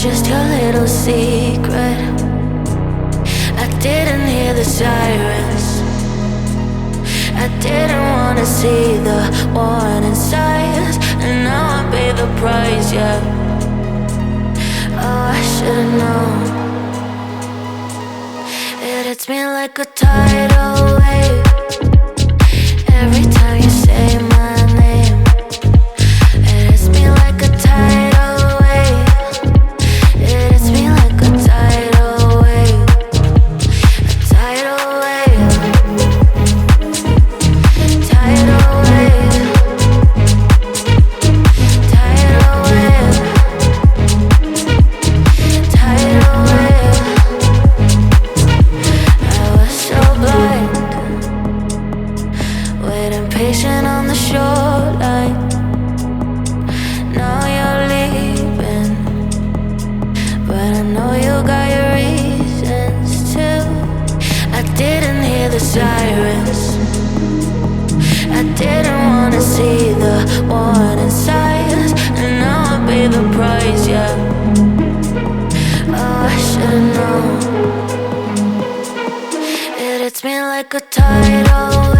just your little secret. I didn't hear the sirens. I didn't wanna see the warning signs, and now I pay the price, yeah. Oh, I should've known. It hits me like a tidal wave every time you say my name. It hits me like a tidal wave. It hits me like a tidal wave. A tidal wave. Tidal wave. Tidal wave. Tidal wave. I was so blind, waiting patient on the shoreline. Now you're leaving, but I know you got your reasons too. I didn't hear the sirens. I didn't wanna see the warning signs, and now I pay the price, yeah. Oh, I should've known. It hits me like a tidal